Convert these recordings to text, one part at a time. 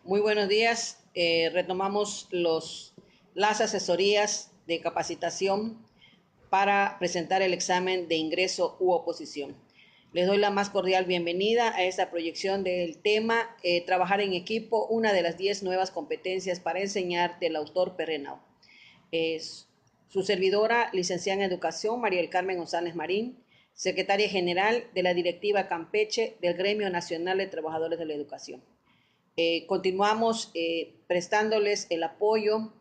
Muy buenos días. Retomamos las asesorías de capacitación para presentar el examen de ingreso u oposición. Les doy la más cordial bienvenida a esta proyección del tema Trabajar en equipo, una de las 10 nuevas competencias para enseñar del autor Perrenau. Es su servidora, licenciada en Educación, María del Carmen González Marín, secretaria general de la Directiva Campeche del Gremio Nacional de Trabajadores de la Educación. Continuamos prestándoles el apoyo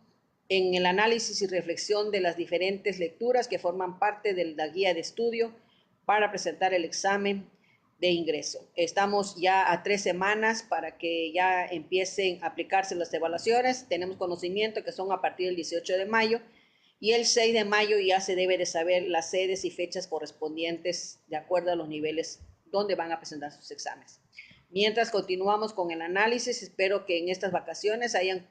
en el análisis y reflexión de las diferentes lecturas que forman parte de la guía de estudio para presentar el examen de ingreso. Estamos ya a 3 semanas para que ya empiecen a aplicarse las evaluaciones. Tenemos conocimiento que son a partir del 18 de mayo y el 6 de mayo ya se debe de saber las sedes y fechas correspondientes de acuerdo a los niveles donde van a presentar sus exámenes. Mientras continuamos con el análisis, espero que en estas vacaciones hayan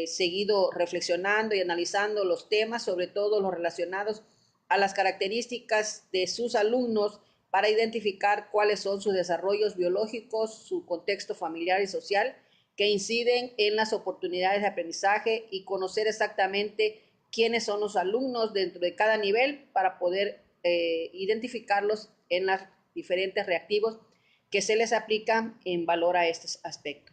seguido reflexionando y analizando los temas, sobre todo los relacionados a las características de sus alumnos para identificar cuáles son sus desarrollos biológicos, su contexto familiar y social que inciden en las oportunidades de aprendizaje y conocer exactamente quiénes son los alumnos dentro de cada nivel para poder identificarlos en los diferentes reactivos que se les aplica en valor a este aspecto.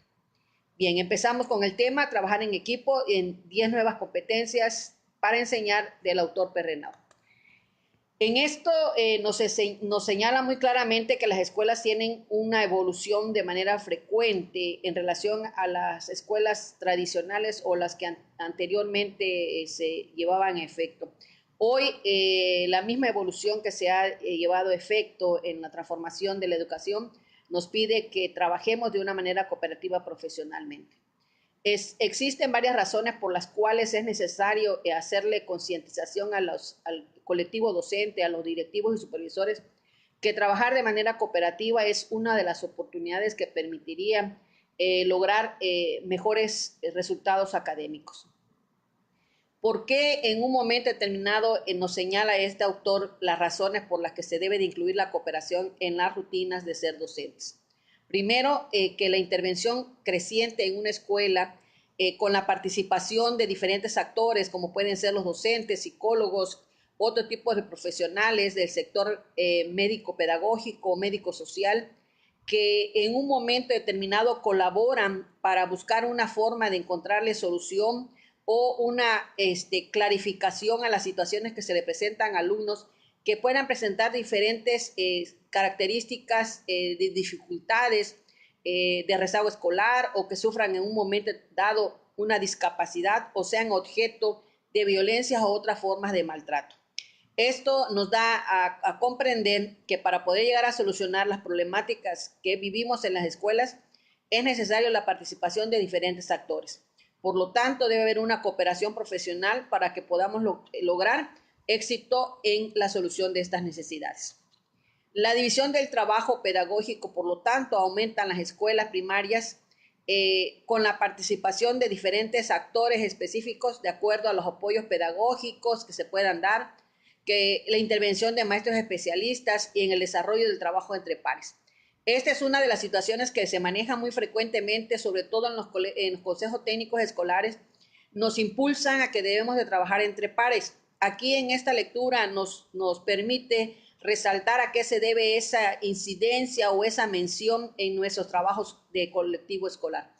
Bien, empezamos con el tema, trabajar en equipo en 10 nuevas competencias para enseñar del autor Perrenau. En esto nos señala muy claramente que las escuelas tienen una evolución de manera frecuente en relación a las escuelas tradicionales o las que anteriormente se llevaban a efecto. Hoy la misma evolución que se ha llevado a efecto en la transformación de la educación nos pide que trabajemos de una manera cooperativa profesionalmente. Existen varias razones por las cuales es necesario hacerle concientización al colectivo docente, a los directivos y supervisores, que trabajar de manera cooperativa es una de las oportunidades que permitiría lograr mejores resultados académicos. ¿Por qué en un momento determinado nos señala este autor las razones por las que se debe de incluir la cooperación en las rutinas de ser docentes? Primero, que la intervención creciente en una escuela con la participación de diferentes actores, como pueden ser los docentes, psicólogos, otro tipo de profesionales del sector médico-pedagógico, médico-social, que en un momento determinado colaboran para buscar una forma de encontrarle solución o una clarificación a las situaciones que se le presentan a alumnos que puedan presentar diferentes características de dificultades, de rezago escolar o que sufran en un momento dado una discapacidad o sean objeto de violencias o otras formas de maltrato. Esto nos da a comprender que para poder llegar a solucionar las problemáticas que vivimos en las escuelas es necesario la participación de diferentes actores. Por lo tanto, debe haber una cooperación profesional para que podamos lograr éxito en la solución de estas necesidades. La división del trabajo pedagógico, por lo tanto, aumenta en las escuelas primarias con la participación de diferentes actores específicos de acuerdo a los apoyos pedagógicos que se puedan dar, que la intervención de maestros especialistas y en el desarrollo del trabajo entre pares. Esta es una de las situaciones que se maneja muy frecuentemente, sobre todo en los consejos técnicos escolares, nos impulsan a que debemos de trabajar entre pares. Aquí en esta lectura nos permite resaltar a qué se debe esa incidencia o esa mención en nuestros trabajos de colectivo escolar.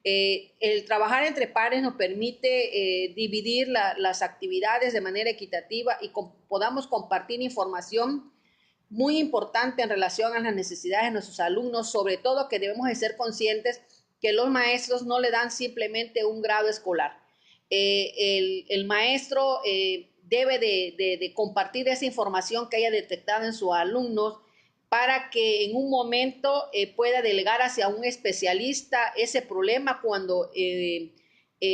El trabajar entre pares nos permite dividir las actividades de manera equitativa y podamos compartir información muy importante en relación a las necesidades de nuestros alumnos, sobre todo que debemos de ser conscientes que los maestros no le dan simplemente un grado escolar. El maestro debe de compartir esa información que haya detectado en sus alumnos para que en un momento pueda delegar hacia un especialista ese problema cuando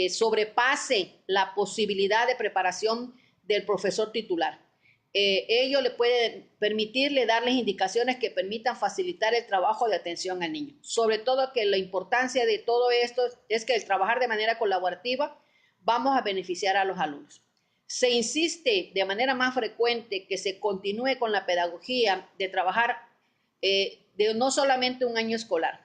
sobrepase la posibilidad de preparación del profesor titular. Ello le puede permitirle darles indicaciones que permitan facilitar el trabajo de atención al niño. Sobre todo que la importancia de todo esto es que el trabajar de manera colaborativa vamos a beneficiar a los alumnos. Se insiste de manera más frecuente que se continúe con la pedagogía de trabajar de no solamente un año escolar,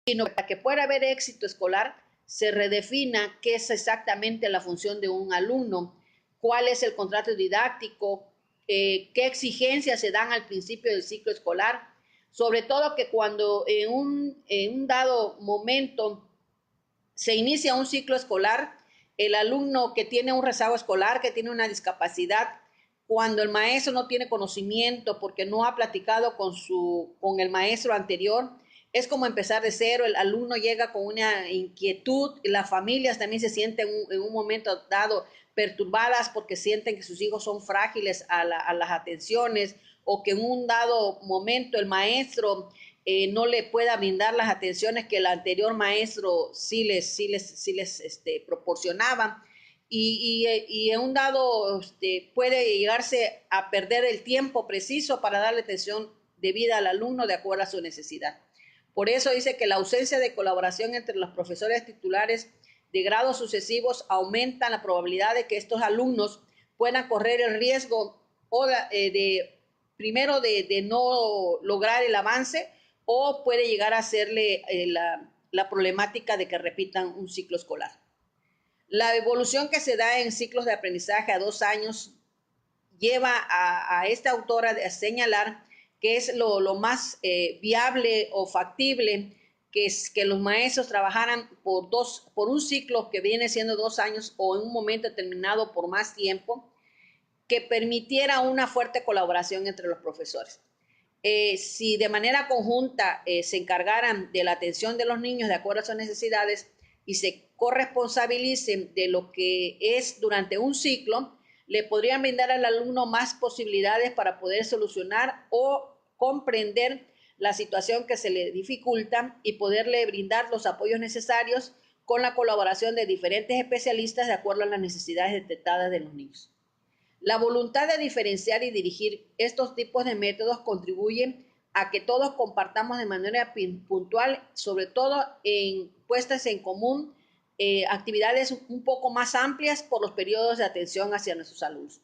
sino para que pueda haber éxito escolar, se redefina qué es exactamente la función de un alumno, cuál es el contrato didáctico, qué exigencias se dan al principio del ciclo escolar, sobre todo que cuando en un dado momento se inicia un ciclo escolar, el alumno que tiene un rezago escolar, que tiene una discapacidad, cuando el maestro no tiene conocimiento porque no ha platicado con el maestro anterior, es como empezar de cero. El alumno llega con una inquietud, las familias también se sienten en un momento dado perturbadas porque sienten que sus hijos son frágiles a las atenciones, o que en un dado momento el maestro no le pueda brindar las atenciones que el anterior maestro sí les proporcionaba. Y en un dado puede llegarse a perder el tiempo preciso para darle atención debida al alumno de acuerdo a su necesidad. Por eso dice que la ausencia de colaboración entre los profesores titulares de grados sucesivos aumenta la probabilidad de que estos alumnos puedan correr el riesgo primero de no lograr el avance, o puede llegar a hacerle la problemática de que repitan un ciclo escolar. La evolución que se da en ciclos de aprendizaje a 2 años lleva a esta autora a señalar que es lo más viable o factible que es que los maestros trabajaran por un ciclo que viene siendo 2 años, o en un momento determinado por más tiempo, que permitiera una fuerte colaboración entre los profesores. Si de manera conjunta se encargaran de la atención de los niños de acuerdo a sus necesidades y se corresponsabilicen de lo que es durante un ciclo, le podrían brindar al alumno más posibilidades para poder solucionar o comprender la situación que se le dificulta y poderle brindar los apoyos necesarios con la colaboración de diferentes especialistas de acuerdo a las necesidades detectadas de los niños. La voluntad de diferenciar y dirigir estos tipos de métodos contribuye a que todos compartamos de manera puntual, sobre todo en puestas en común, actividades un poco más amplias por los periodos de atención hacia nuestros alumnos.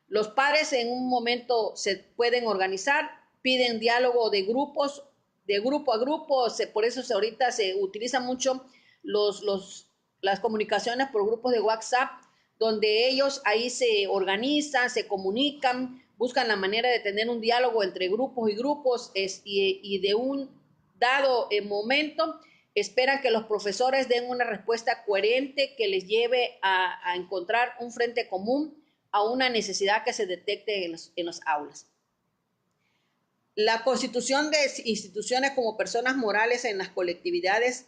Los padres en un momento se pueden organizar, piden diálogo de grupos, de grupo a grupo, por eso ahorita se utiliza mucho las comunicaciones por grupos de WhatsApp, donde ellos ahí se organizan, se comunican, buscan la manera de tener un diálogo entre grupos y grupos, y de un dado momento esperan que los profesores den una respuesta coherente que les lleve a encontrar un frente común a una necesidad que se detecte en los aulas. La constitución de instituciones como personas morales en las colectividades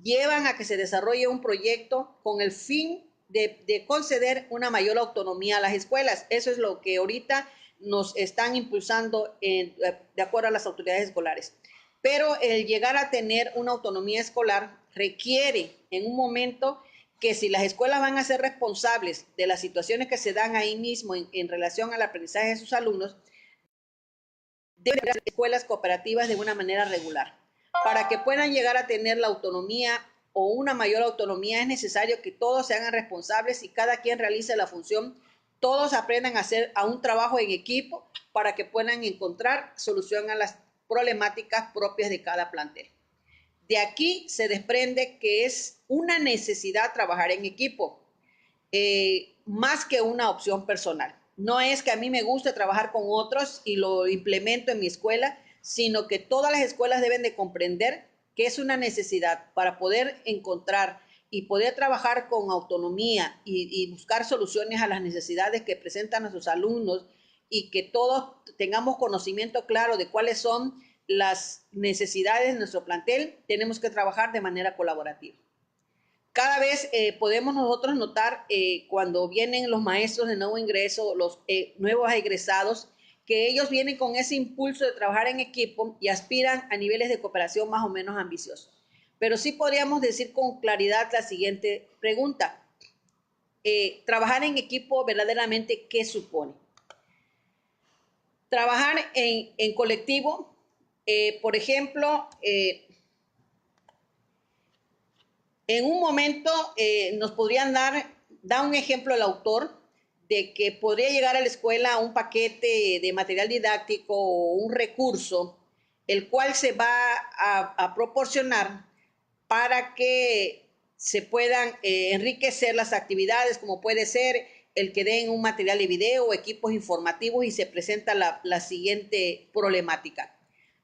llevan a que se desarrolle un proyecto con el fin de conceder una mayor autonomía a las escuelas. Eso es lo que ahorita nos están impulsando de acuerdo a las autoridades escolares. Pero el llegar a tener una autonomía escolar requiere en un momento que, si las escuelas van a ser responsables de las situaciones que se dan ahí mismo en relación al aprendizaje de sus alumnos, deben ser escuelas cooperativas de una manera regular. Para que puedan llegar a tener la autonomía o una mayor autonomía, es necesario que todos se hagan responsables y cada quien realice la función. Todos aprendan a hacer un trabajo en equipo para que puedan encontrar solución a las problemáticas propias de cada plantel. De aquí se desprende que es una necesidad trabajar en equipo, más que una opción personal. No es que a mí me guste trabajar con otros y lo implemento en mi escuela, sino que todas las escuelas deben de comprender que es una necesidad para poder encontrar y poder trabajar con autonomía y buscar soluciones a las necesidades que presentan nuestros alumnos, y que todos tengamos conocimiento claro de cuáles son las necesidades de nuestro plantel. Tenemos que trabajar de manera colaborativa. Cada vez podemos nosotros notar cuando vienen los maestros de nuevo ingreso, los nuevos egresados, que ellos vienen con ese impulso de trabajar en equipo y aspiran a niveles de cooperación más o menos ambiciosos. Pero sí podríamos decir con claridad la siguiente pregunta. Trabajar en equipo verdaderamente, ¿qué supone? Trabajar en colectivo, por ejemplo, en un momento nos podrían dar un ejemplo el autor de que podría llegar a la escuela un paquete de material didáctico o un recurso, el cual se va a proporcionar para que se puedan enriquecer las actividades, como puede ser el que den un material de video o equipos informativos, y se presenta la siguiente problemática.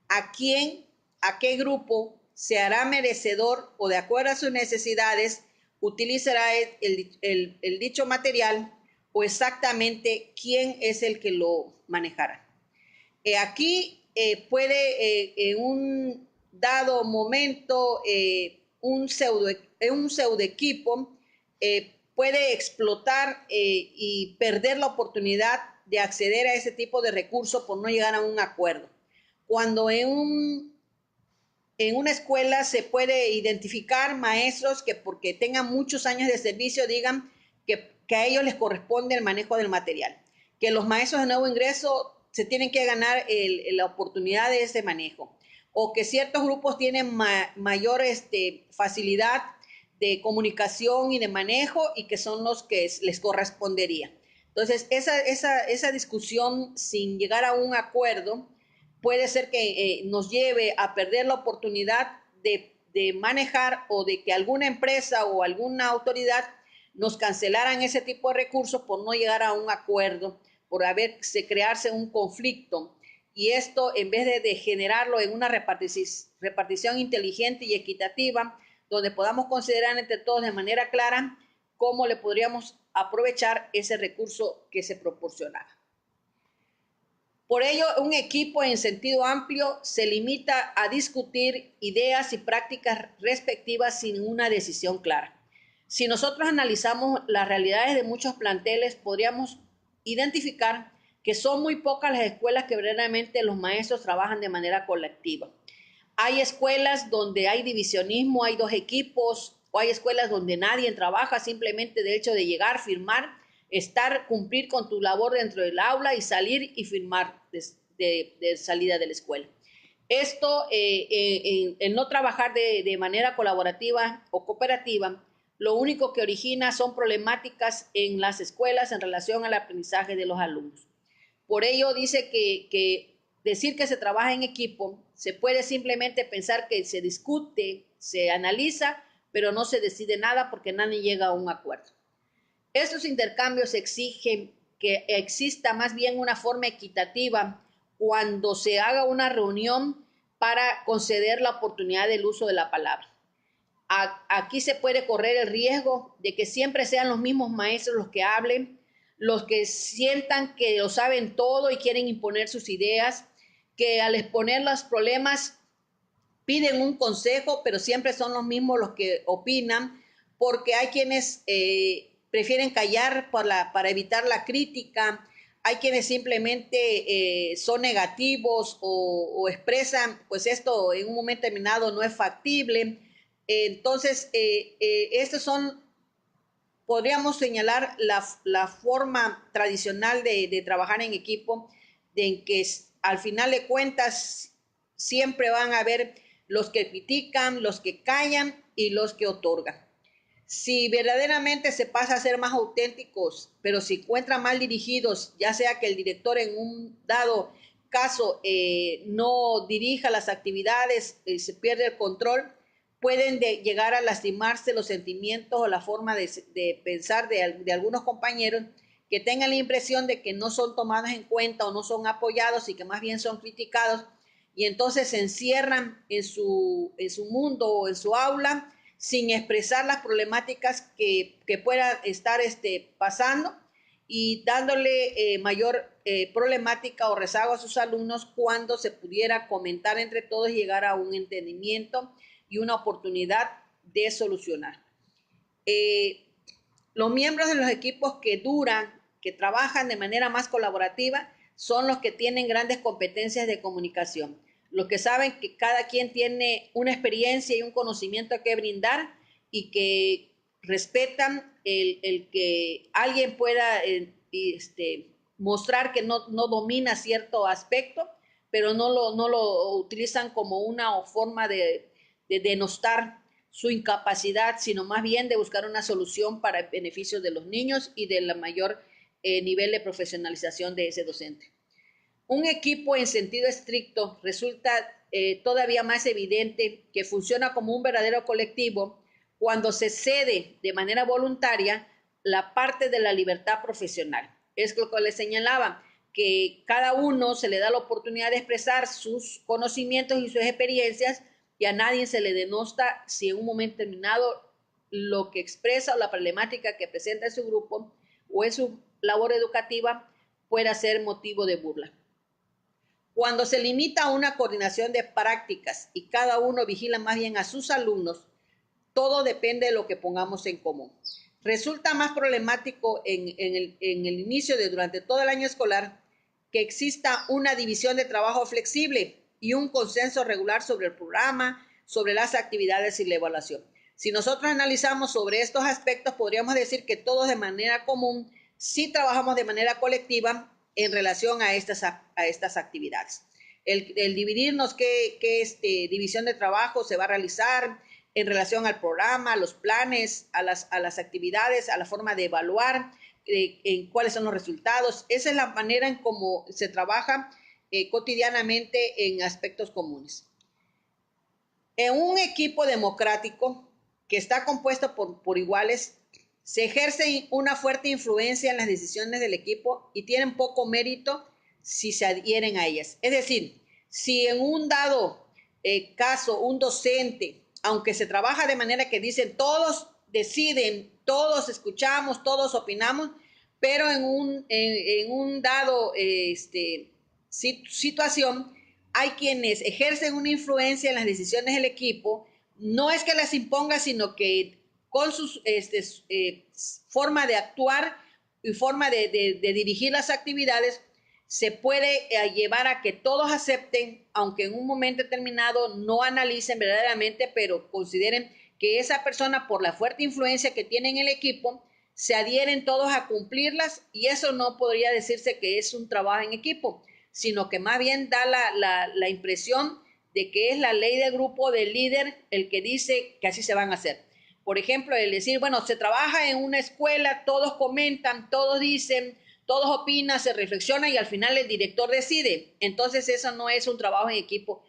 ¿A qué grupo se hará merecedor o de acuerdo a sus necesidades utilizará el dicho material, o exactamente quién es el que lo manejará? Aquí puede en un dado momento un pseudo equipo puede explotar y perder la oportunidad de acceder a ese tipo de recursos por no llegar a un acuerdo. Cuando en una escuela se puede identificar maestros que porque tengan muchos años de servicio digan que a ellos les corresponde el manejo del material, que los maestros de nuevo ingreso se tienen que ganar la oportunidad de ese manejo, o que ciertos grupos tienen mayor facilidad de comunicación y de manejo y que son los que les correspondería. Entonces, esa discusión sin llegar a un acuerdo puede ser que nos lleve a perder la oportunidad de manejar, o de que alguna empresa o alguna autoridad nos cancelaran ese tipo de recursos por no llegar a un acuerdo, por crearse un conflicto. Y esto, en vez de generarlo en una repartición inteligente y equitativa, donde podamos considerar entre todos de manera clara cómo le podríamos aprovechar ese recurso que se proporcionaba. Por ello, un equipo en sentido amplio se limita a discutir ideas y prácticas respectivas sin una decisión clara. Si nosotros analizamos las realidades de muchos planteles, podríamos identificar que son muy pocas las escuelas que verdaderamente los maestros trabajan de manera colectiva. Hay escuelas donde hay divisionismo, hay dos equipos, o hay escuelas donde nadie trabaja, simplemente de hecho de llegar, firmar, cumplir con tu labor dentro del aula y salir y firmar de salida de la escuela. Esto, el no trabajar de manera colaborativa o cooperativa, lo único que origina son problemáticas en las escuelas en relación al aprendizaje de los alumnos. Por ello dice que decir que se trabaja en equipo, se puede simplemente pensar que se discute, se analiza, pero no se decide nada porque nadie llega a un acuerdo. Estos intercambios exigen que exista más bien una forma equitativa cuando se haga una reunión para conceder la oportunidad del uso de la palabra. Aquí se puede correr el riesgo de que siempre sean los mismos maestros los que hablen, los que sientan que lo saben todo y quieren imponer sus ideas, que al exponer los problemas piden un consejo, pero siempre son los mismos los que opinan, porque hay quienes prefieren callar para evitar la crítica, hay quienes simplemente son negativos o expresan, pues esto en un momento determinado no es factible. Entonces, estos son, podríamos señalar la forma tradicional de trabajar en equipo, de que al final de cuentas siempre van a haber los que critican, los que callan y los que otorgan. Si verdaderamente se pasa a ser más auténticos, pero si encuentran mal dirigidos, ya sea que el director en un dado caso no dirija las actividades, se pierde el control, pueden llegar a lastimarse los sentimientos o la forma de pensar de algunos compañeros, que tengan la impresión de que no son tomados en cuenta o no son apoyados y que más bien son criticados, y entonces se encierran en su mundo o en su aula sin expresar las problemáticas que puedan estar pasando, y dándole mayor problemática o rezago a sus alumnos, cuando se pudiera comentar entre todos y llegar a un entendimiento y una oportunidad de solucionar. Los miembros de los equipos que trabajan de manera más colaborativa, son los que tienen grandes competencias de comunicación, los que saben que cada quien tiene una experiencia y un conocimiento que brindar, y que respetan el que alguien pueda mostrar que no domina cierto aspecto, pero no lo utilizan como una forma de denostar su incapacidad, sino más bien de buscar una solución para el beneficio de los niños y del mayor nivel de profesionalización de ese docente. Un equipo en sentido estricto resulta todavía más evidente que funciona como un verdadero colectivo cuando se cede de manera voluntaria la parte de la libertad profesional. Es lo que les señalaba, que cada uno se le da la oportunidad de expresar sus conocimientos y sus experiencias y a nadie se le denosta si en un momento determinado lo que expresa o la problemática que presenta en su grupo o en su labor educativa pueda ser motivo de burla. Cuando se limita a una coordinación de prácticas y cada uno vigila más bien a sus alumnos, todo depende de lo que pongamos en común. Resulta más problemático en el inicio de durante todo el año escolar que exista una división de trabajo flexible y un consenso regular sobre el programa, sobre las actividades y la evaluación. Si nosotros analizamos sobre estos aspectos, podríamos decir que todos de manera común sí trabajamos de manera colectiva en relación a estas actividades. El dividirnos qué división de trabajo se va a realizar en relación al programa, a los planes, a las actividades, a la forma de evaluar, en cuáles son los resultados. Esa es la manera en cómo se trabaja cotidianamente en aspectos comunes. En un equipo democrático que está compuesto por iguales, se ejerce una fuerte influencia en las decisiones del equipo y tienen poco mérito si se adhieren a ellas. Es decir, si en un dado caso un docente, aunque se trabaja de manera que dicen todos deciden, todos escuchamos, todos opinamos, pero en un dado situación hay quienes ejercen una influencia en las decisiones del equipo, no es que las imponga, sino que con su forma de actuar y forma de dirigir las actividades, se puede llevar a que todos acepten, aunque en un momento determinado no analicen verdaderamente, pero consideren que esa persona, por la fuerte influencia que tiene en el equipo, se adhieren todos a cumplirlas, y eso no podría decirse que es un trabajo en equipo, sino que más bien da la impresión de que es la ley del grupo del líder el que dice que así se van a hacer. Por ejemplo, el decir, bueno, se trabaja en una escuela, todos comentan, todos dicen, todos opinan, se reflexiona y al final el director decide. Entonces eso no es un trabajo en equipo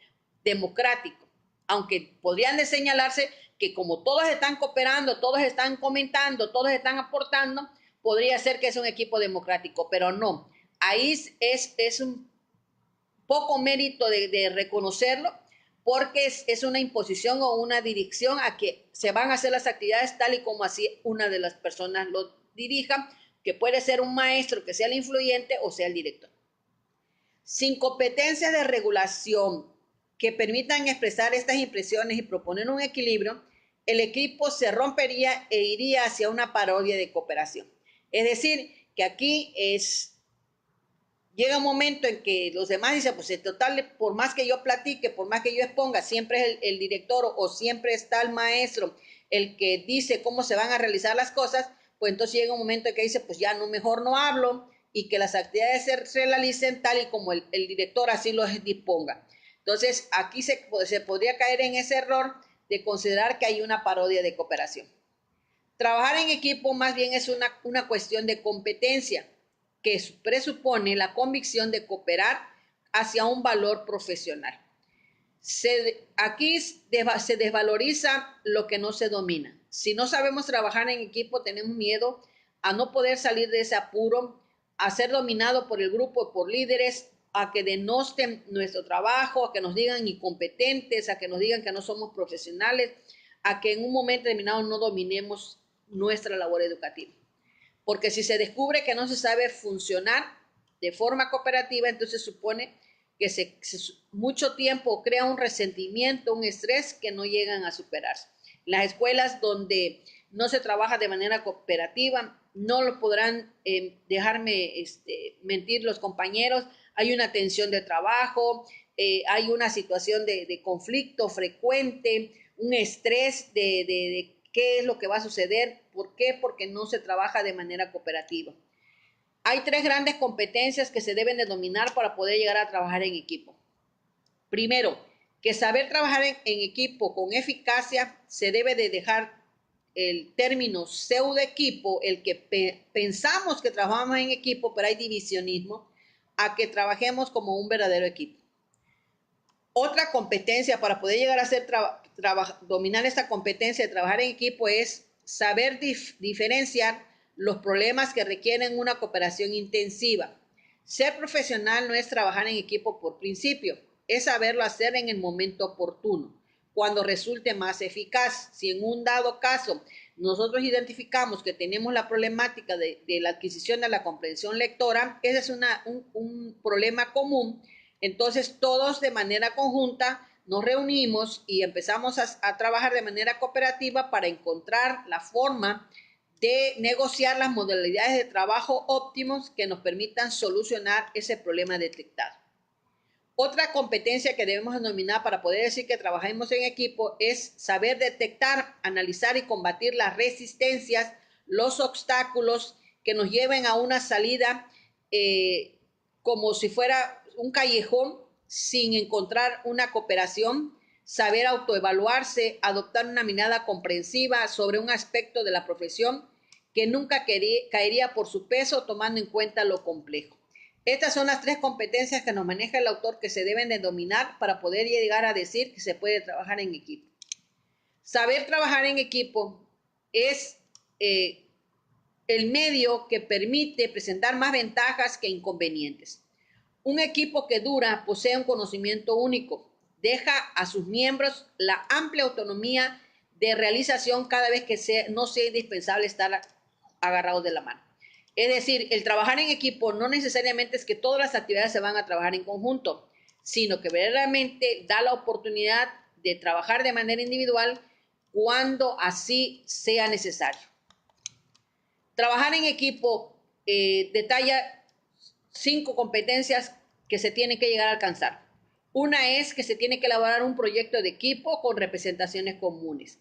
democrático, aunque podrían de señalarse que como todos están cooperando, todos están comentando, todos están aportando, podría ser que es un equipo democrático, pero no. Ahí es un poco mérito de reconocerlo, porque es una imposición o una dirección a que se van a hacer las actividades tal y como así una de las personas lo dirija, que puede ser un maestro que sea el influyente o sea el director. Sin competencias de regulación que permitan expresar estas impresiones y proponer un equilibrio, el equipo se rompería e iría hacia una parodia de cooperación. Es decir, que aquí llega un momento en que los demás dicen, pues en total, por más que yo platique, por más que yo exponga, siempre es el director o siempre está el maestro el que dice cómo se van a realizar las cosas, pues entonces llega un momento en que dice, pues ya no, mejor no hablo, y que las actividades se realicen tal y como el director así los disponga. Entonces aquí se podría caer en ese error de considerar que hay una parodia de cooperación. Trabajar en equipo más bien es una cuestión de competencia que presupone la convicción de cooperar hacia un valor profesional. Aquí se desvaloriza lo que no se domina. Si no sabemos trabajar en equipo, tenemos miedo a no poder salir de ese apuro, a ser dominado por el grupo, por líderes, a que denosten nuestro trabajo, a que nos digan incompetentes, a que nos digan que no somos profesionales, a que en un momento determinado no dominemos nuestra labor educativa. Porque si se descubre que no se sabe funcionar de forma cooperativa, entonces supone que mucho tiempo crea un resentimiento, un estrés que no llegan a superarse. Las escuelas donde no se trabaja de manera cooperativa, no lo podrán dejarme mentir los compañeros, hay una tensión de trabajo, hay una situación de conflicto frecuente, un estrés de qué es lo que va a suceder. ¿Por qué? Porque no se trabaja de manera cooperativa. Hay 3 grandes competencias que se deben de dominar para poder llegar a trabajar en equipo. Primero, que saber trabajar en equipo con eficacia se debe de dejar el término pseudo equipo, el que pensamos que trabajamos en equipo, pero hay divisionismo, a que trabajemos como un verdadero equipo. Otra competencia para poder llegar a ser dominar esta competencia de trabajar en equipo es saber diferenciar los problemas que requieren una cooperación intensiva. Ser profesional no es trabajar en equipo por principio, es saberlo hacer en el momento oportuno, cuando resulte más eficaz. Si en un dado caso nosotros identificamos que tenemos la problemática de la adquisición de la comprensión lectora, ese es un problema común. Entonces todos de manera conjunta nos reunimos y empezamos a trabajar de manera cooperativa para encontrar la forma de negociar las modalidades de trabajo óptimos que nos permitan solucionar ese problema detectado. Otra competencia que debemos denominar para poder decir que trabajamos en equipo es saber detectar, analizar y combatir las resistencias, los obstáculos que nos lleven a una salida como si fuera un callejón sin encontrar una cooperación, saber autoevaluarse, adoptar una mirada comprensiva sobre un aspecto de la profesión que nunca caería por su peso tomando en cuenta lo complejo. Estas son las 3 competencias que nos maneja el autor que se deben de dominar para poder llegar a decir que se puede trabajar en equipo. Saber trabajar en equipo es el medio que permite presentar más ventajas que inconvenientes. Un equipo que dura posee un conocimiento único, deja a sus miembros la amplia autonomía de realización cada vez que no sea indispensable estar agarrados de la mano. Es decir, el trabajar en equipo no necesariamente es que todas las actividades se van a trabajar en conjunto, sino que verdaderamente da la oportunidad de trabajar de manera individual cuando así sea necesario. Trabajar en equipo detalla 5 competencias que se tienen que llegar a alcanzar. Una es que se tiene que elaborar un proyecto de equipo con representaciones comunes.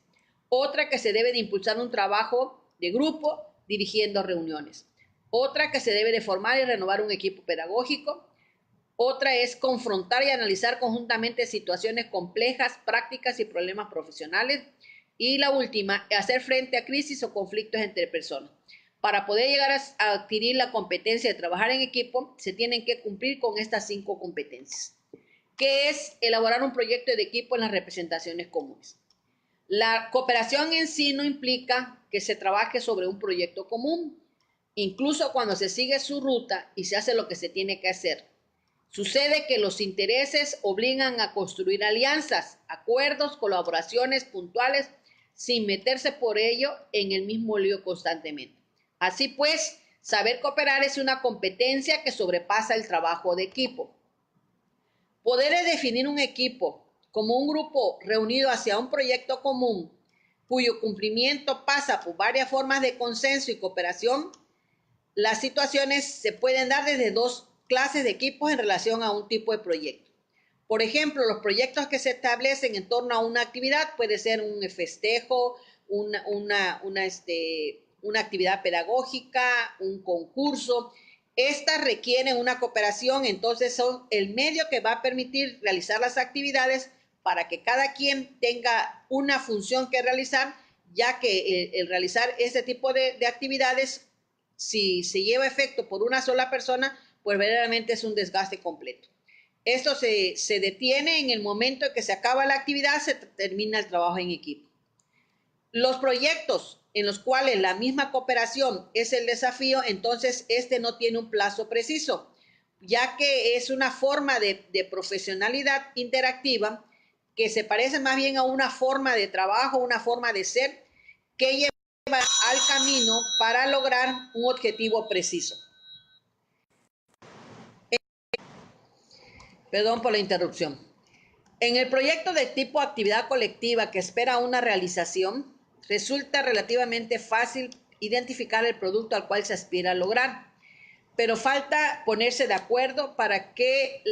Otra que se debe de impulsar un trabajo de grupo dirigiendo reuniones. Otra que se debe de formar y renovar un equipo pedagógico. Otra es confrontar y analizar conjuntamente situaciones complejas, prácticas y problemas profesionales. Y la última, hacer frente a crisis o conflictos entre personas. Para poder llegar a adquirir la competencia de trabajar en equipo, se tienen que cumplir con estas 5 competencias, que es elaborar un proyecto de equipo en las representaciones comunes. La cooperación en sí no implica que se trabaje sobre un proyecto común, incluso cuando se sigue su ruta y se hace lo que se tiene que hacer. Sucede que los intereses obligan a construir alianzas, acuerdos, colaboraciones puntuales, sin meterse por ello en el mismo lío constantemente. Así pues, saber cooperar es una competencia que sobrepasa el trabajo de equipo. Poder definir un equipo como un grupo reunido hacia un proyecto común, cuyo cumplimiento pasa por varias formas de consenso y cooperación. Las situaciones se pueden dar desde 2 clases de equipos en relación a un tipo de proyecto. Por ejemplo, los proyectos que se establecen en torno a una actividad puede ser un festejo, una actividad pedagógica, un concurso. Estas requieren una cooperación, entonces son el medio que va a permitir realizar las actividades para que cada quien tenga una función que realizar, ya que el realizar este tipo de actividades, si se lleva a efecto por una sola persona, pues verdaderamente es un desgaste completo. Esto se detiene en el momento en que se acaba la actividad, se termina el trabajo en equipo. Los proyectos en los cuales la misma cooperación es el desafío, entonces este no tiene un plazo preciso, ya que es una forma de profesionalidad interactiva que se parece más bien a una forma de trabajo, una forma de ser que lleva al camino para lograr un objetivo preciso. Perdón por la interrupción. En el proyecto de tipo actividad colectiva que espera una realización, resulta relativamente fácil identificar el producto al cual se aspira a lograr, pero falta ponerse de acuerdo para que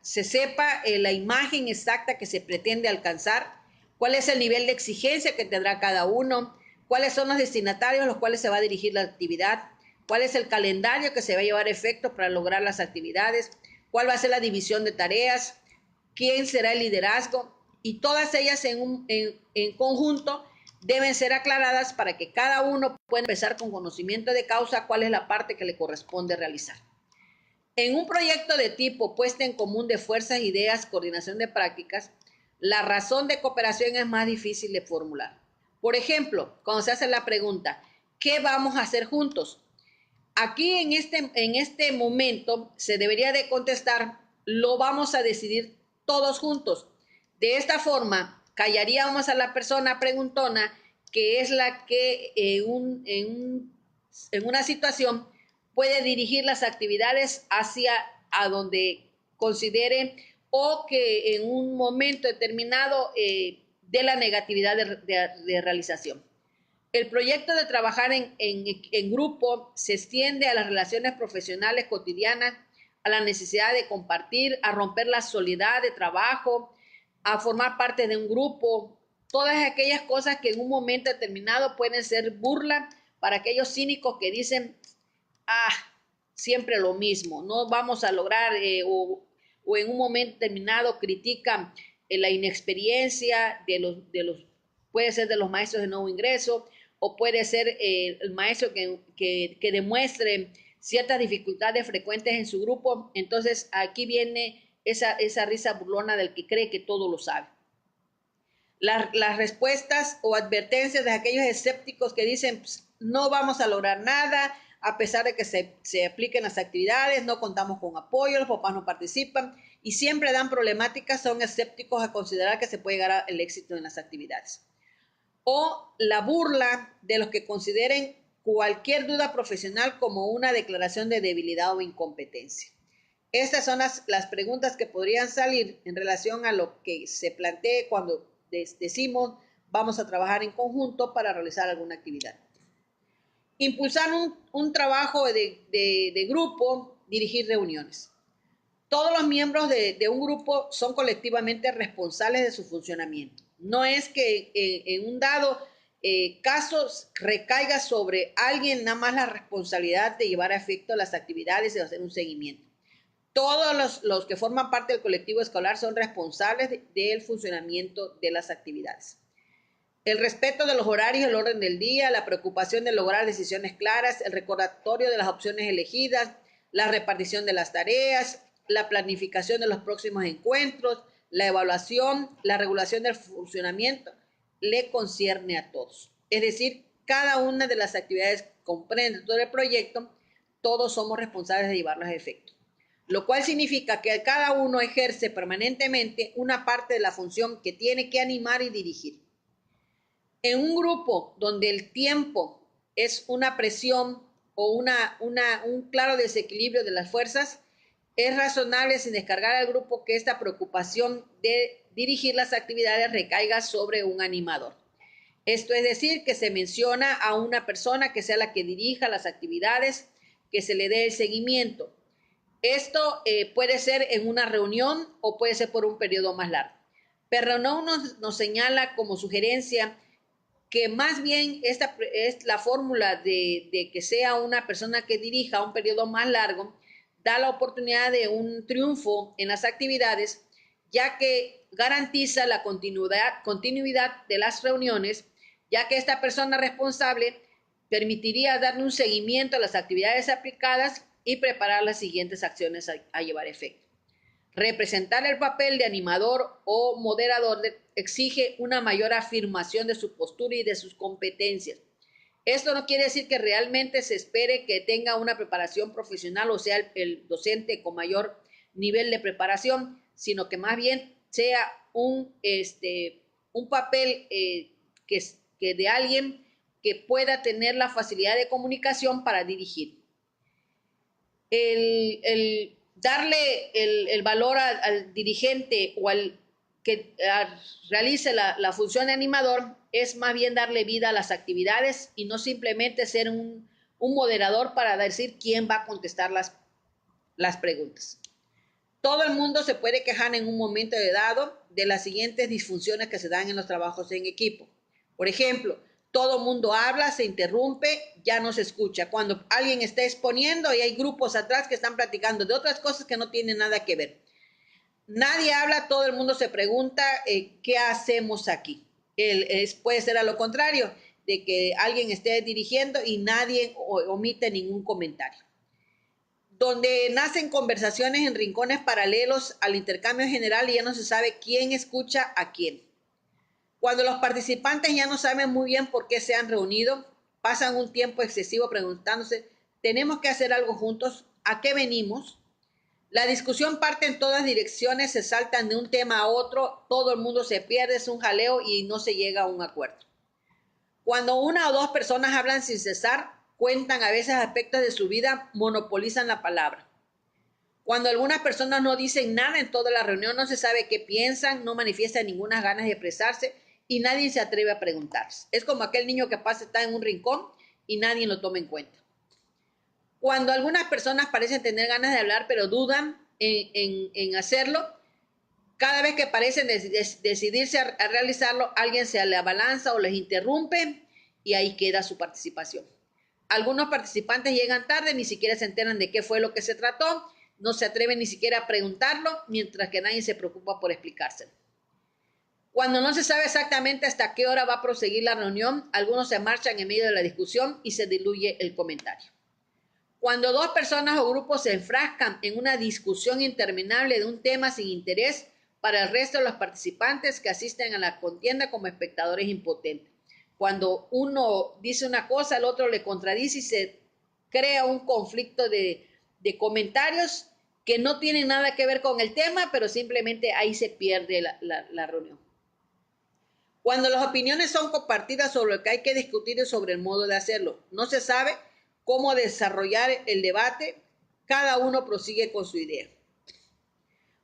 se sepa la imagen exacta que se pretende alcanzar, cuál es el nivel de exigencia que tendrá cada uno, cuáles son los destinatarios a los cuales se va a dirigir la actividad, cuál es el calendario que se va a llevar a efecto para lograr las actividades, cuál va a ser la división de tareas, quién será el liderazgo, y todas ellas en conjunto deben ser aclaradas para que cada uno pueda empezar con conocimiento de causa cuál es la parte que le corresponde realizar. En un proyecto de tipo puesta en común de fuerzas, ideas, coordinación de prácticas, la razón de cooperación es más difícil de formular. Por ejemplo, cuando se hace la pregunta, ¿qué vamos a hacer juntos? Aquí en este momento se debería de contestar, lo vamos a decidir todos juntos. De esta forma, callaríamos a la persona preguntona, que es la que en una situación puede dirigir las actividades hacia a donde considere o que en un momento determinado dé la negatividad de realización. El proyecto de trabajar en grupo se extiende a las relaciones profesionales cotidianas, a la necesidad de compartir, a romper la soledad de trabajo, a formar parte de un grupo, todas aquellas cosas que en un momento determinado pueden ser burla para aquellos cínicos que dicen, ah, siempre lo mismo, no vamos a lograr, o en un momento determinado critican la inexperiencia puede ser de los maestros de nuevo ingreso, o puede ser el maestro que demuestre ciertas dificultades frecuentes en su grupo. Entonces aquí viene esa risa burlona del que cree que todo lo sabe. Las respuestas o advertencias de aquellos escépticos que dicen pues, no vamos a lograr nada, a pesar de que se apliquen las actividades, no contamos con apoyo, los papás no participan y siempre dan problemáticas, son escépticos a considerar que se puede llegar al éxito en las actividades. O la burla de los que consideren cualquier duda profesional como una declaración de debilidad o incompetencia. Estas son las preguntas que podrían salir en relación a lo que se plantee cuando decimos vamos a trabajar en conjunto para realizar alguna actividad. Impulsar un trabajo de grupo, dirigir reuniones. Todos los miembros de un grupo son colectivamente responsables de su funcionamiento. No es que en un dado caso recaiga sobre alguien nada más la responsabilidad de llevar a efecto las actividades y hacer un seguimiento. Todos los que forman parte del colectivo escolar son responsables del funcionamiento de las actividades. El respeto de los horarios, el orden del día, la preocupación de lograr decisiones claras, el recordatorio de las opciones elegidas, la repartición de las tareas, la planificación de los próximos encuentros, la evaluación, la regulación del funcionamiento, le concierne a todos. Es decir, cada una de las actividades comprende todo el proyecto, todos somos responsables de llevarlas a efecto. Lo cual significa que cada uno ejerce permanentemente una parte de la función que tiene que animar y dirigir. En un grupo donde el tiempo es una presión o un claro desequilibrio de las fuerzas, es razonable sin descargar al grupo que esta preocupación de dirigir las actividades recaiga sobre un animador. Esto es decir, que se menciona a una persona que sea la que dirija las actividades, que se le dé el seguimiento. Esto puede ser en una reunión o puede ser por un periodo más largo. Perroneau nos señala como sugerencia que más bien esta es la fórmula de que sea una persona que dirija un periodo más largo, da la oportunidad de un triunfo en las actividades, ya que garantiza la continuidad de las reuniones, ya que esta persona responsable permitiría darle un seguimiento a las actividades aplicadas y preparar las siguientes acciones a llevar efecto. Representar el papel de animador o moderador exige una mayor afirmación de su postura y de sus competencias. Esto no quiere decir que realmente se espere que tenga una preparación profesional o sea el docente con mayor nivel de preparación, sino que más bien sea un papel que de alguien que pueda tener la facilidad de comunicación para dirigir. Darle el valor al dirigente o al que realice la función de animador es más bien darle vida a las actividades y no simplemente ser un moderador para decir quién va a contestar las preguntas. Todo el mundo se puede quejar en un momento dado de las siguientes disfunciones que se dan en los trabajos en equipo. Por ejemplo, todo el mundo habla, se interrumpe, ya no se escucha. Cuando alguien está exponiendo y hay grupos atrás que están platicando de otras cosas que no tienen nada que ver. Nadie habla, todo el mundo se pregunta ¿qué hacemos aquí? Puede ser a lo contrario, de que alguien esté dirigiendo y nadie omite ningún comentario. donde nacen conversaciones en rincones paralelos al intercambio general y ya no se sabe quién escucha a quién. Cuando los participantes ya no saben muy bien por qué se han reunido, pasan un tiempo excesivo preguntándose, ¿tenemos que hacer algo juntos? ¿A qué venimos? La discusión parte en todas direcciones, se saltan de un tema a otro, todo el mundo se pierde, es un jaleo y no se llega a un acuerdo. Cuando una o dos personas hablan sin cesar, cuentan a veces aspectos de su vida, monopolizan la palabra. Cuando algunas personas no dicen nada en toda la reunión, no se sabe qué piensan, no manifiestan ninguna ganas de expresarse y nadie se atreve a preguntarse. Es como aquel niño que pasa, está en un rincón y nadie lo toma en cuenta. Cuando algunas personas parecen tener ganas de hablar, pero dudan en hacerlo, cada vez que parecen decidirse a realizarlo, alguien se le abalanza o les interrumpe y ahí queda su participación. Algunos participantes llegan tarde, ni siquiera se enteran de qué fue lo que se trató, no se atreven ni siquiera a preguntarlo, mientras que nadie se preocupa por explicárselo. Cuando no se sabe exactamente hasta qué hora va a proseguir la reunión, algunos se marchan en medio de la discusión y se diluye el comentario. Cuando dos personas o grupos se enfrascan en una discusión interminable de un tema sin interés para el resto de los participantes que asisten a la contienda como espectadores impotentes. Cuando uno dice una cosa, el otro le contradice y se crea un conflicto de comentarios que no tienen nada que ver con el tema, pero simplemente ahí se pierde la reunión. Cuando las opiniones son compartidas sobre lo que hay que discutir es sobre el modo de hacerlo. No se sabe cómo desarrollar el debate, cada uno prosigue con su idea.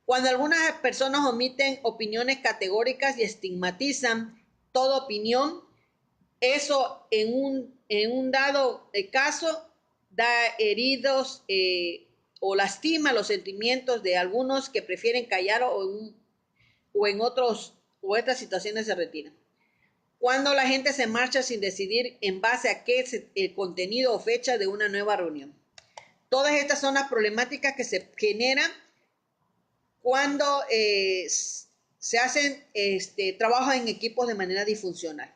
Cuando algunas personas omiten opiniones categóricas y estigmatizan toda opinión, eso en un dado caso da heridos o lastima los sentimientos de algunos que prefieren callar o en otras situaciones se retiran. Cuando la gente se marcha sin decidir en base a qué es el contenido o fecha de una nueva reunión. Todas estas son las problemáticas que se generan cuando se hacen trabajos en equipos de manera disfuncional.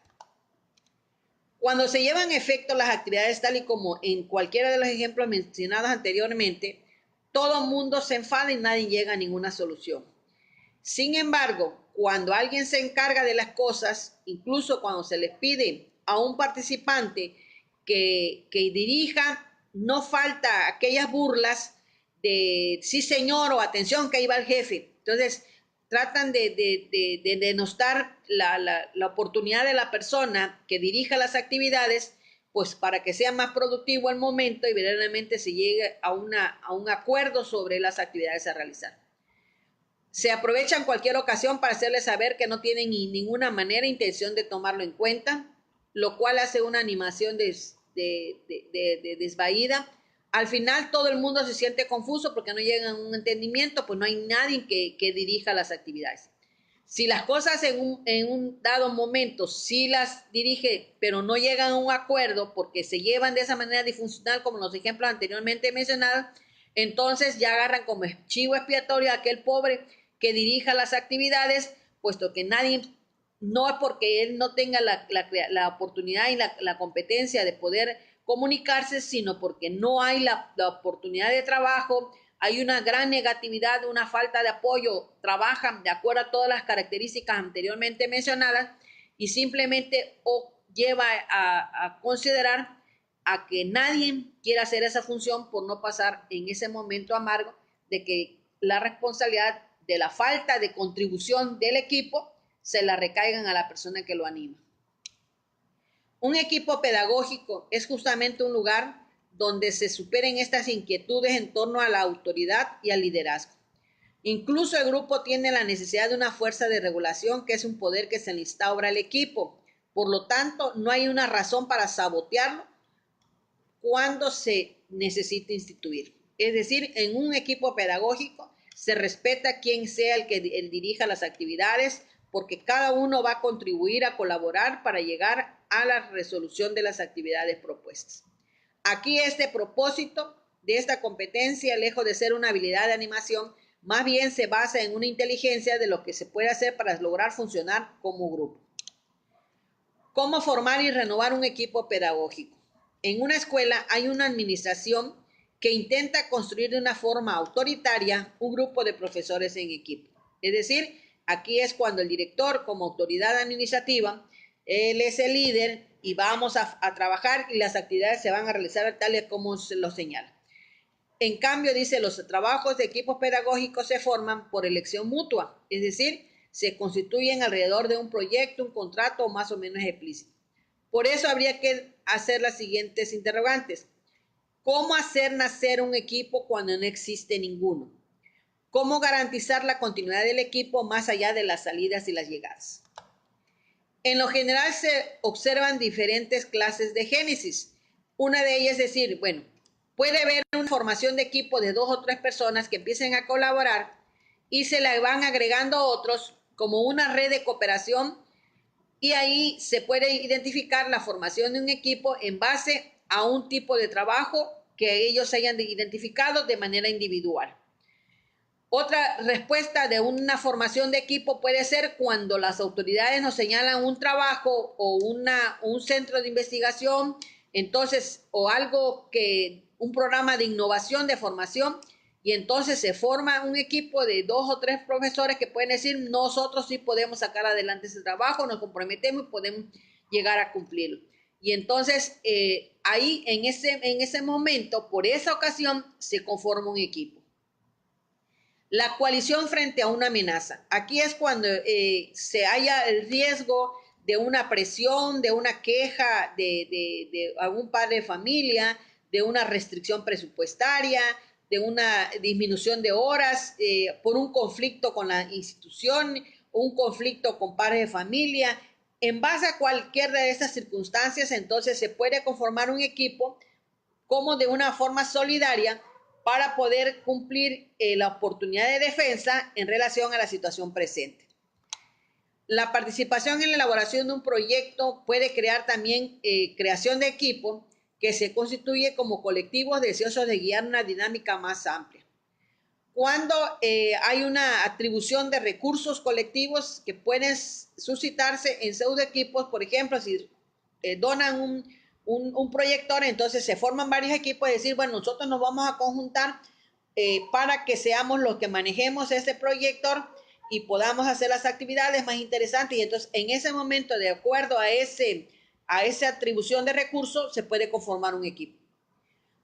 Cuando se llevan a efecto las actividades tal y como en cualquiera de los ejemplos mencionados anteriormente, todo el mundo se enfada y nadie llega a ninguna solución. Sin embargo, cuando alguien se encarga de las cosas, incluso cuando se les pide a un participante que dirija, no falta aquellas burlas de sí señor o atención que ahí va el jefe. Entonces, tratan de denostar la oportunidad de la persona que dirija las actividades, pues para que sea más productivo el momento y verdaderamente se llegue a un acuerdo sobre las actividades a realizar. Se aprovechan cualquier ocasión para hacerles saber que no tienen ni ninguna manera intención de tomarlo en cuenta, lo cual hace una animación desvaída. Al final todo el mundo se siente confuso porque no llegan a un entendimiento, pues no hay nadie que dirija las actividades. Si las cosas en un dado momento sí las dirige, pero no llegan a un acuerdo porque se llevan de esa manera disfuncional como los ejemplos anteriormente mencionados, entonces ya agarran como chivo expiatorio a aquel pobre que dirija las actividades, puesto que nadie, no es porque él no tenga la oportunidad y la competencia de poder comunicarse, sino porque no hay la oportunidad de trabajo, hay una gran negatividad, una falta de apoyo, trabajan de acuerdo a todas las características anteriormente mencionadas y simplemente lleva a considerar a que nadie quiera hacer esa función por no pasar en ese momento amargo de que la responsabilidad de la falta de contribución del equipo se la recaigan a la persona que lo anima. Un equipo pedagógico es justamente un lugar donde se superen estas inquietudes en torno a la autoridad y al liderazgo. Incluso el grupo tiene la necesidad de una fuerza de regulación que es un poder que se le instaura al equipo. Por lo tanto, no hay una razón para sabotearlo cuando se necesita instituir. Es decir, en un equipo pedagógico se respeta quién sea el que dirija las actividades, porque cada uno va a contribuir a colaborar para llegar a la resolución de las actividades propuestas. Aquí este propósito de esta competencia, lejos de ser una habilidad de animación, más bien se basa en una inteligencia de lo que se puede hacer para lograr funcionar como grupo. ¿Cómo formar y renovar un equipo pedagógico? En una escuela hay una administración que intenta construir de una forma autoritaria un grupo de profesores en equipo. Es decir, aquí es cuando el director, como autoridad administrativa, él es el líder y vamos a trabajar y las actividades se van a realizar tal y como se lo señala. En cambio, dice, los trabajos de equipos pedagógicos se forman por elección mutua, es decir, se constituyen alrededor de un proyecto, un contrato más o menos explícito. Por eso habría que hacer las siguientes interrogantes. ¿Cómo hacer nacer un equipo cuando no existe ninguno? ¿Cómo garantizar la continuidad del equipo más allá de las salidas y las llegadas? En lo general se observan diferentes clases de génesis. Una de ellas es decir, bueno, puede haber una formación de equipo de 2 o 3 personas que empiecen a colaborar y se le van agregando otros como una red de cooperación y ahí se puede identificar la formación de un equipo en base a un tipo de trabajo que ellos hayan identificado de manera individual. Otra respuesta de una formación de equipo puede ser cuando las autoridades nos señalan un trabajo o un centro de investigación, entonces, o algo que, un programa de innovación, de formación, y entonces se forma un equipo de 2 o 3 profesores que pueden decir, nosotros sí podemos sacar adelante ese trabajo, nos comprometemos y podemos llegar a cumplirlo. Y entonces, ahí en ese momento, por esa ocasión, se conforma un equipo. La coalición frente a una amenaza. Aquí es cuando se haya el riesgo de una presión, de una queja de algún padre de familia, de una restricción presupuestaria, de una disminución de horas, por un conflicto con la institución, un conflicto con padres de familia. En base a cualquier de estas circunstancias, entonces se puede conformar un equipo como de una forma solidaria para poder cumplir la oportunidad de defensa en relación a la situación presente. La participación en la elaboración de un proyecto puede crear también creación de equipo que se constituye como colectivos deseosos de guiar una dinámica más amplia. Cuando hay una atribución de recursos colectivos que pueden suscitarse en pseudo equipos, por ejemplo, si donan un proyector, entonces se forman varios equipos y decir, bueno, nosotros nos vamos a conjuntar para que seamos los que manejemos este proyector y podamos hacer las actividades más interesantes. Y entonces, en ese momento, de acuerdo a esa atribución de recursos, se puede conformar un equipo.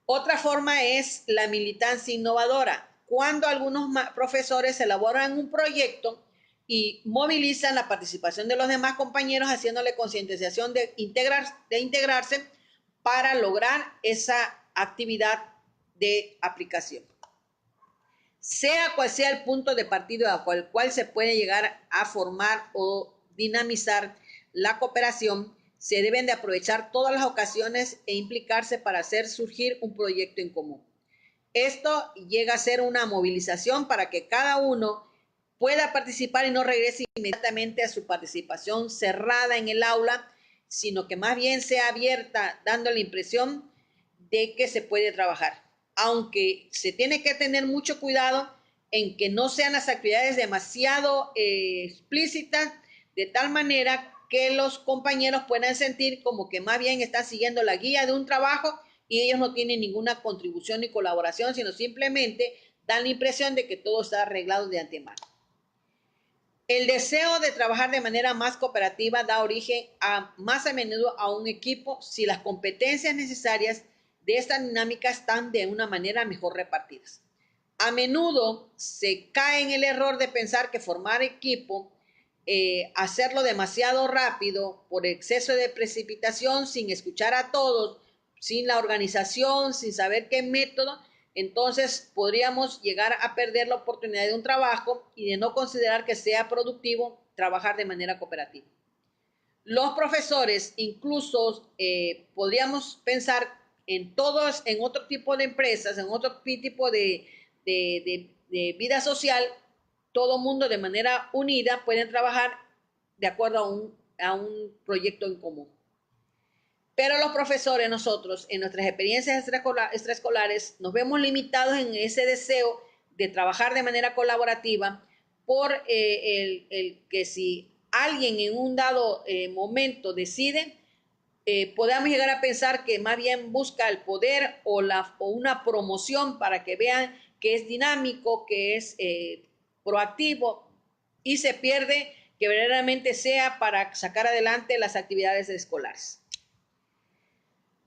Otra forma es la militancia innovadora, cuando algunos profesores elaboran un proyecto y movilizan la participación de los demás compañeros haciéndole concientización de integrarse para lograr esa actividad de aplicación. Sea cual sea el punto de partida al cual se puede llegar a formar o dinamizar la cooperación, se deben de aprovechar todas las ocasiones e implicarse para hacer surgir un proyecto en común. Esto llega a ser una movilización para que cada uno pueda participar y no regrese inmediatamente a su participación cerrada en el aula, sino que más bien sea abierta, dando la impresión de que se puede trabajar. Aunque se tiene que tener mucho cuidado en que no sean las actividades demasiado explícitas, de tal manera que los compañeros puedan sentir como que más bien están siguiendo la guía de un trabajo y ellos no tienen ninguna contribución ni colaboración, sino simplemente dan la impresión de que todo está arreglado de antemano. El deseo de trabajar de manera más cooperativa da origen más a menudo a un equipo si las competencias necesarias de esta dinámica están de una manera mejor repartidas. A menudo se cae en el error de pensar que formar equipo, hacerlo demasiado rápido por exceso de precipitación, sin escuchar a todos, sin la organización, sin saber qué método, entonces podríamos llegar a perder la oportunidad de un trabajo y de no considerar que sea productivo trabajar de manera cooperativa. Los profesores, incluso podríamos pensar en todos, en otro tipo de empresas, en otro tipo de vida social, todo mundo de manera unida pueden trabajar de acuerdo a un proyecto en común. Pero los profesores, nosotros, en nuestras experiencias extraescolares, nos vemos limitados en ese deseo de trabajar de manera colaborativa por el que si alguien en un dado momento decide, podamos llegar a pensar que más bien busca el poder o una promoción para que vean que es dinámico, que es proactivo, y se pierde que verdaderamente sea para sacar adelante las actividades escolares.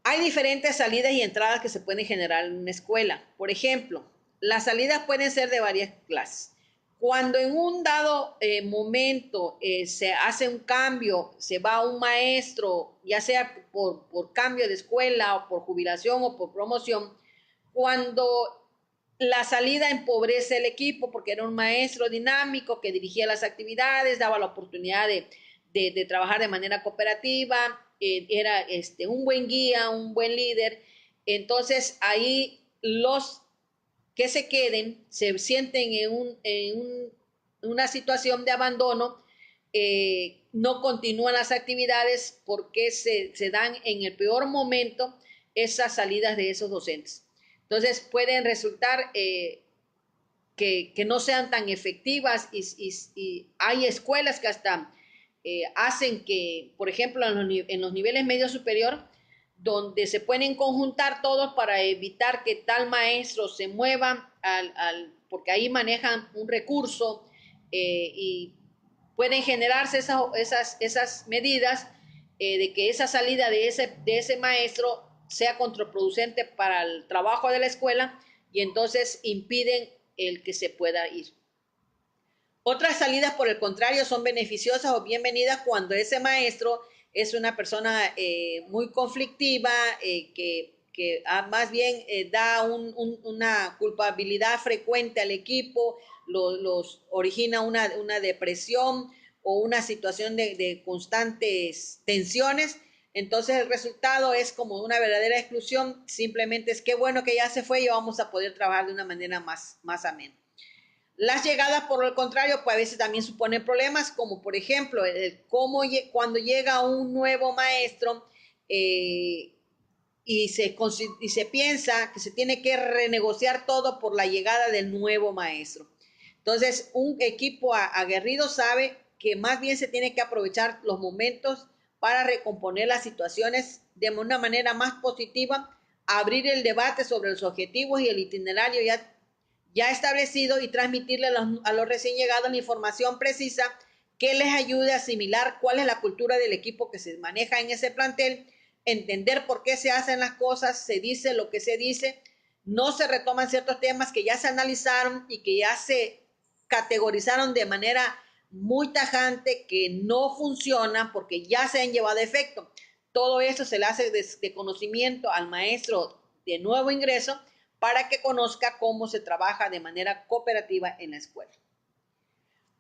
Hay diferentes salidas y entradas que se pueden generar en una escuela. Por ejemplo, las salidas pueden ser de varias clases. Cuando en un dado momento se hace un cambio, se va un maestro, ya sea por cambio de escuela o por jubilación o por promoción, cuando la salida empobrece el equipo porque era un maestro dinámico que dirigía las actividades, daba la oportunidad de trabajar de manera cooperativa, era un buen guía, un buen líder. Entonces ahí los que se queden se sienten una situación de abandono, no continúan las actividades porque se dan en el peor momento esas salidas de esos docentes. Entonces pueden resultar que no sean tan efectivas y hay escuelas que hasta hacen que, por ejemplo, en los niveles medio superior, donde se pueden conjuntar todos para evitar que tal maestro se mueva, porque ahí manejan un recurso y pueden generarse esas medidas de que esa salida de ese maestro sea contraproducente para el trabajo de la escuela y entonces impiden el que se pueda ir. Otras salidas, por el contrario, son beneficiosas o bienvenidas cuando ese maestro es una persona muy conflictiva, que más bien da una culpabilidad frecuente al equipo, los origina una depresión o una situación de constantes tensiones. Entonces el resultado es como una verdadera exclusión, simplemente es que bueno que ya se fue y vamos a poder trabajar de una manera más amena. Las llegadas, por el contrario, pues a veces también suponen problemas, como por ejemplo, cuando llega un nuevo maestro y se piensa que se tiene que renegociar todo por la llegada del nuevo maestro. Entonces, un equipo aguerrido sabe que más bien se tiene que aprovechar los momentos para recomponer las situaciones de una manera más positiva, abrir el debate sobre los objetivos y el itinerario ya establecido y transmitirle a los recién llegados la información precisa que les ayude a asimilar cuál es la cultura del equipo que se maneja en ese plantel, entender por qué se hacen las cosas, se dice lo que se dice, no se retoman ciertos temas que ya se analizaron y que ya se categorizaron de manera muy tajante que no funcionan porque ya se han llevado a efecto. Todo eso se le hace de conocimiento al maestro de nuevo ingreso para que conozca cómo se trabaja de manera cooperativa en la escuela.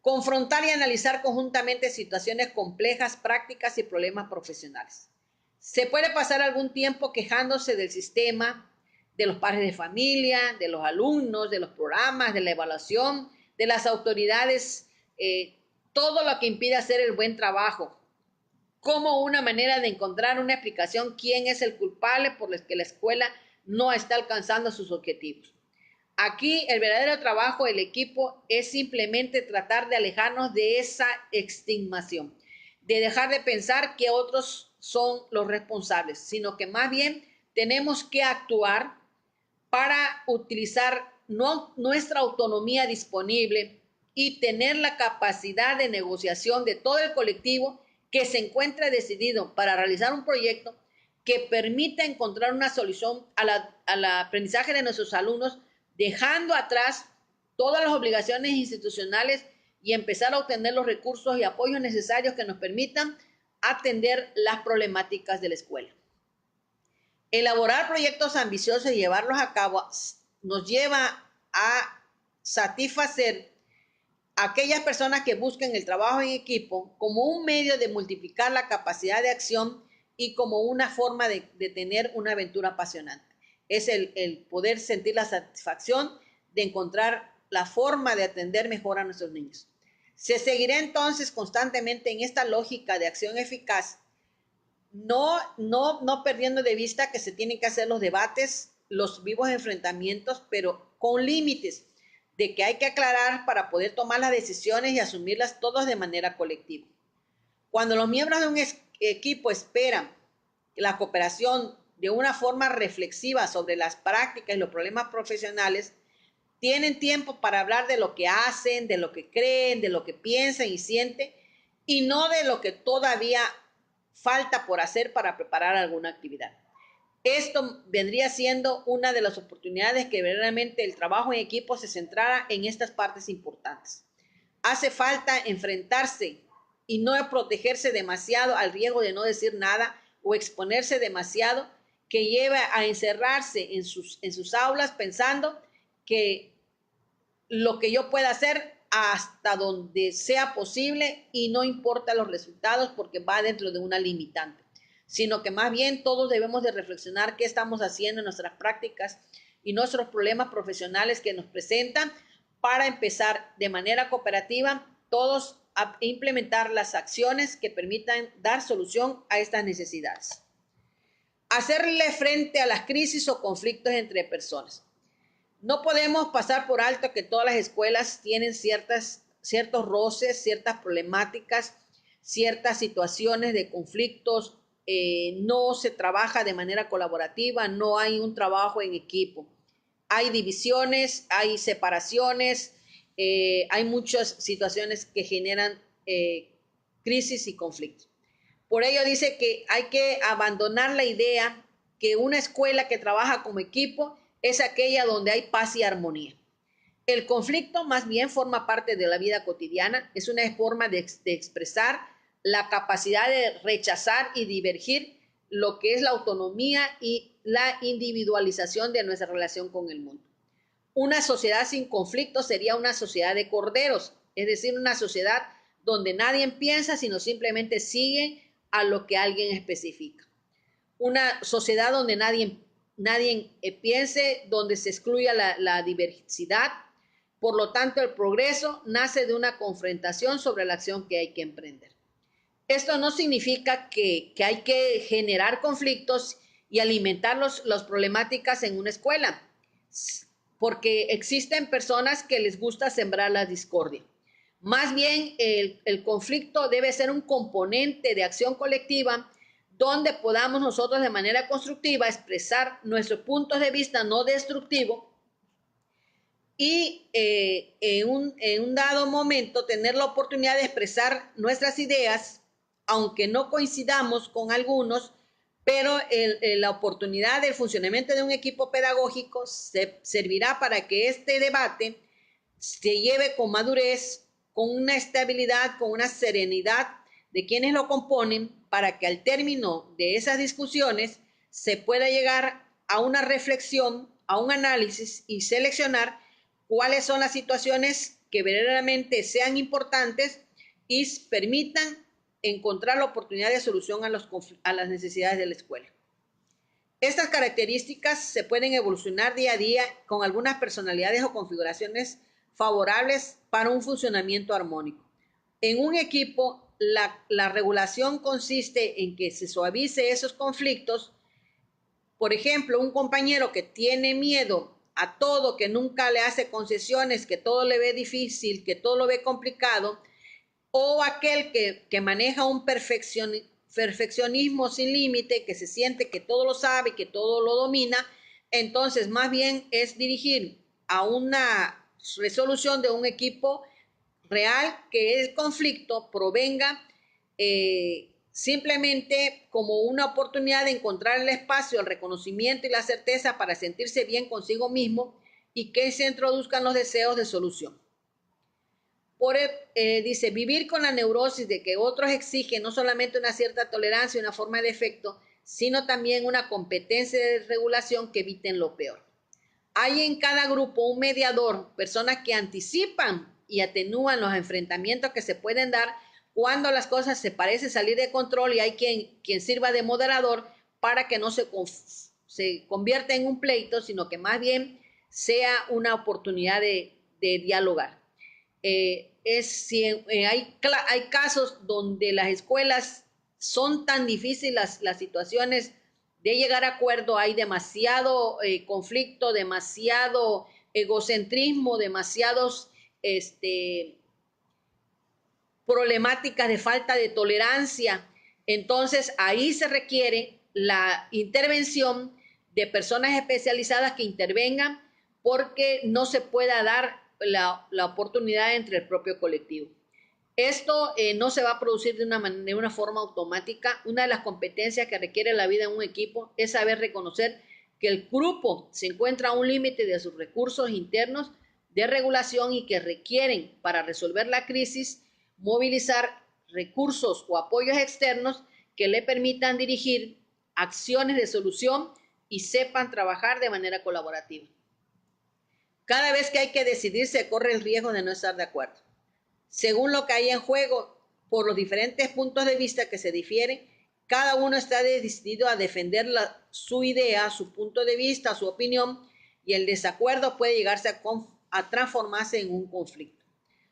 Confrontar y analizar conjuntamente situaciones complejas, prácticas y problemas profesionales. Se puede pasar algún tiempo quejándose del sistema, de los padres de familia, de los alumnos, de los programas, de la evaluación, de las autoridades, todo lo que impide hacer el buen trabajo, como una manera de encontrar una explicación quién es el culpable por el que la escuela no está alcanzando sus objetivos. Aquí el verdadero trabajo del equipo es simplemente tratar de alejarnos de esa estigmación, de dejar de pensar que otros son los responsables, sino que más bien tenemos que actuar para utilizar nuestra autonomía disponible y tener la capacidad de negociación de todo el colectivo que se encuentre decidido para realizar un proyecto que permita encontrar una solución al aprendizaje de nuestros alumnos, dejando atrás todas las obligaciones institucionales y empezar a obtener los recursos y apoyos necesarios que nos permitan atender las problemáticas de la escuela. Elaborar proyectos ambiciosos y llevarlos a cabo nos lleva a satisfacer a aquellas personas que busquen el trabajo en equipo como un medio de multiplicar la capacidad de acción y como una forma de tener una aventura apasionante. Es el poder sentir la satisfacción de encontrar la forma de atender mejor a nuestros niños. Se seguirá entonces constantemente en esta lógica de acción eficaz, no perdiendo de vista que se tienen que hacer los debates, los vivos enfrentamientos, pero con límites de que hay que aclarar para poder tomar las decisiones y asumirlas todos de manera colectiva. Cuando los miembros de un equipo esperan la cooperación de una forma reflexiva sobre las prácticas y los problemas profesionales, tienen tiempo para hablar de lo que hacen, de lo que creen, de lo que piensan y sienten, y no de lo que todavía falta por hacer para preparar alguna actividad. Esto vendría siendo una de las oportunidades que verdaderamente el trabajo en equipo se centrara en estas partes importantes. Hace falta enfrentarse y no protegerse demasiado al riesgo de no decir nada o exponerse demasiado, que lleva a encerrarse en sus aulas pensando que lo que yo pueda hacer hasta donde sea posible y no importa los resultados porque va dentro de una limitante, sino que más bien todos debemos de reflexionar qué estamos haciendo en nuestras prácticas y nuestros problemas profesionales que nos presentan para empezar de manera cooperativa todos a implementar las acciones que permitan dar solución a estas necesidades. Hacerle frente a las crisis o conflictos entre personas. No podemos pasar por alto que todas las escuelas tienen ciertos roces, ciertas problemáticas, ciertas situaciones de conflictos, no se trabaja de manera colaborativa, no hay un trabajo en equipo. Hay divisiones, hay separaciones, hay muchas situaciones que generan crisis y conflictos. Por ello dice que hay que abandonar la idea que una escuela que trabaja como equipo es aquella donde hay paz y armonía. El conflicto más bien forma parte de la vida cotidiana, es una forma de expresar la capacidad de rechazar y divergir lo que es la autonomía y la individualización de nuestra relación con el mundo. Una sociedad sin conflicto sería una sociedad de corderos, es decir, una sociedad donde nadie piensa, sino simplemente sigue a lo que alguien especifica. Una sociedad donde nadie piense, donde se excluya la diversidad. Por lo tanto, el progreso nace de una confrontación sobre la acción que hay que emprender. Esto no significa que hay que generar conflictos y alimentar las problemáticas en una escuela, porque existen personas que les gusta sembrar la discordia. Más bien, el conflicto debe ser un componente de acción colectiva donde podamos nosotros de manera constructiva expresar nuestros puntos de vista no destructivos y en un dado momento tener la oportunidad de expresar nuestras ideas, aunque no coincidamos con algunos, pero la oportunidad del funcionamiento de un equipo pedagógico servirá para que este debate se lleve con madurez, con una estabilidad, con una serenidad de quienes lo componen, para que al término de esas discusiones se pueda llegar a una reflexión, a un análisis y seleccionar cuáles son las situaciones que verdaderamente sean importantes y permitan encontrar la oportunidad de solución a las necesidades de la escuela. Estas características se pueden evolucionar día a día con algunas personalidades o configuraciones favorables para un funcionamiento armónico. En un equipo, la regulación consiste en que se suavice esos conflictos. Por ejemplo, un compañero que tiene miedo a todo, que nunca le hace concesiones, que todo le ve difícil, que todo lo ve complicado, o aquel que maneja un perfeccionismo sin límite, que se siente que todo lo sabe, que todo lo domina, entonces más bien es dirigir a una resolución de un equipo real, que el conflicto provenga simplemente como una oportunidad de encontrar el espacio, el reconocimiento y la certeza para sentirse bien consigo mismo y que se introduzcan los deseos de solución. Dice, vivir con la neurosis de que otros exigen no solamente una cierta tolerancia y una forma de efecto, sino también una competencia de regulación que eviten lo peor. Hay en cada grupo un mediador, personas que anticipan y atenúan los enfrentamientos que se pueden dar cuando las cosas se parecen salir de control, y hay quien sirva de moderador para que no se convierta en un pleito, sino que más bien sea una oportunidad de dialogar. Hay casos donde las escuelas son tan difíciles las situaciones de llegar a acuerdo, hay demasiado conflicto, demasiado egocentrismo, demasiados problemáticas de falta de tolerancia. Entonces ahí se requiere la intervención de personas especializadas que intervengan porque no se pueda dar la oportunidad entre el propio colectivo. Esto no se va a producir de una forma automática. Una de las competencias que requiere la vida en un equipo es saber reconocer que el grupo se encuentra a un límite de sus recursos internos de regulación y que requieren, para resolver la crisis, movilizar recursos o apoyos externos que le permitan dirigir acciones de solución y sepan trabajar de manera colaborativa. Cada vez que hay que decidir se corre el riesgo de no estar de acuerdo. Según lo que hay en juego, por los diferentes puntos de vista que se difieren, cada uno está decidido a defender su idea, su punto de vista, su opinión, y el desacuerdo puede llegarse a transformarse en un conflicto.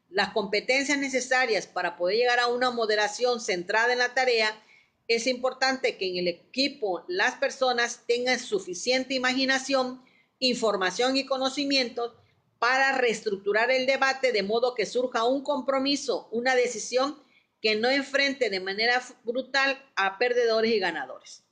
Las competencias necesarias para poder llegar a una moderación centrada en la tarea, es importante que en el equipo las personas tengan suficiente imaginación, información y conocimientos para reestructurar el debate de modo que surja un compromiso, una decisión que no enfrente de manera brutal a perdedores y ganadores.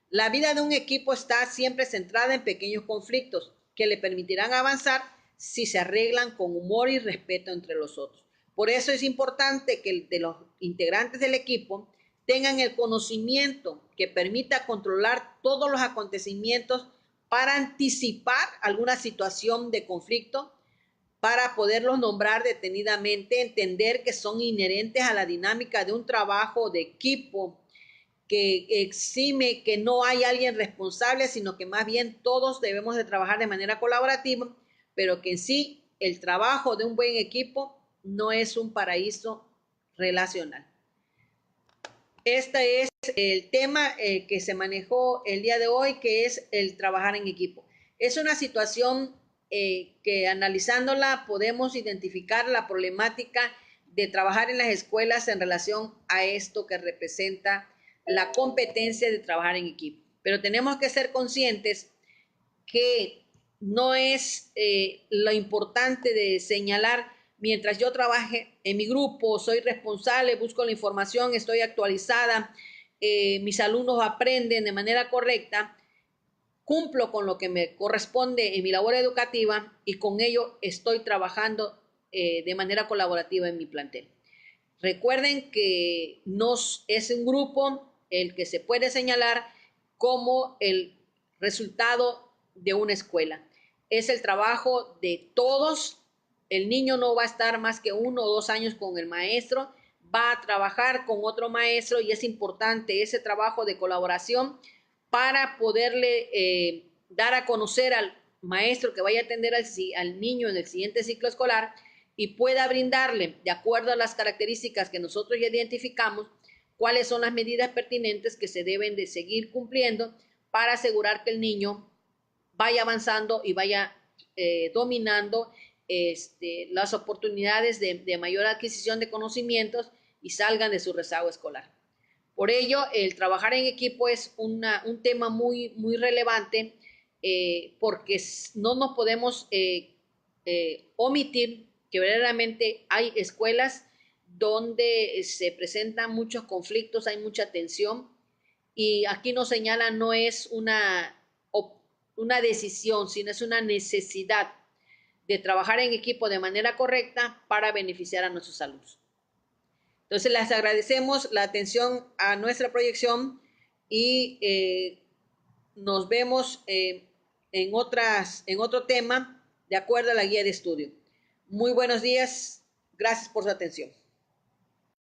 La vida de un equipo está siempre centrada en pequeños conflictos que le permitirán avanzar si se arreglan con humor y respeto entre los otros. Por eso es importante que de los integrantes del equipo tengan el conocimiento que permita controlar todos los acontecimientos para anticipar alguna situación de conflicto, para poderlos nombrar detenidamente, entender que son inherentes a la dinámica de un trabajo de equipo que exime que no hay alguien responsable, sino que más bien todos debemos de trabajar de manera colaborativa, pero que en sí el trabajo de un buen equipo no es un paraíso relacional. Este es el tema que se manejó el día de hoy, que es el trabajar en equipo. Es una situación que analizándola podemos identificar la problemática de trabajar en las escuelas en relación a esto que representa la competencia de trabajar en equipo. Pero tenemos que ser conscientes que no es lo importante de señalar, mientras yo trabaje en mi grupo, soy responsable, busco la información, estoy actualizada, mis alumnos aprenden de manera correcta, cumplo con lo que me corresponde en mi labor educativa y con ello estoy trabajando de manera colaborativa en mi plantel. Recuerden que es un grupo el que se puede señalar como el resultado de una escuela. Es el trabajo de todos. El niño no va a estar más que 1 o 2 años con el maestro, va a trabajar con otro maestro y es importante ese trabajo de colaboración para poderle dar a conocer al maestro que vaya a atender al niño en el siguiente ciclo escolar y pueda brindarle, de acuerdo a las características que nosotros ya identificamos, cuáles son las medidas pertinentes que se deben de seguir cumpliendo para asegurar que el niño vaya avanzando y vaya dominando las oportunidades de mayor adquisición de conocimientos y salgan de su rezago escolar. Por ello, el trabajar en equipo es un tema muy, muy relevante porque no nos podemos omitir que verdaderamente hay escuelas donde se presentan muchos conflictos, hay mucha tensión y aquí nos señala no es una decisión, sino es una necesidad de trabajar en equipo de manera correcta para beneficiar a nuestros alumnos. Entonces, les agradecemos la atención a nuestra proyección y nos vemos en otro tema de acuerdo a la guía de estudio. Muy buenos días. Gracias por su atención.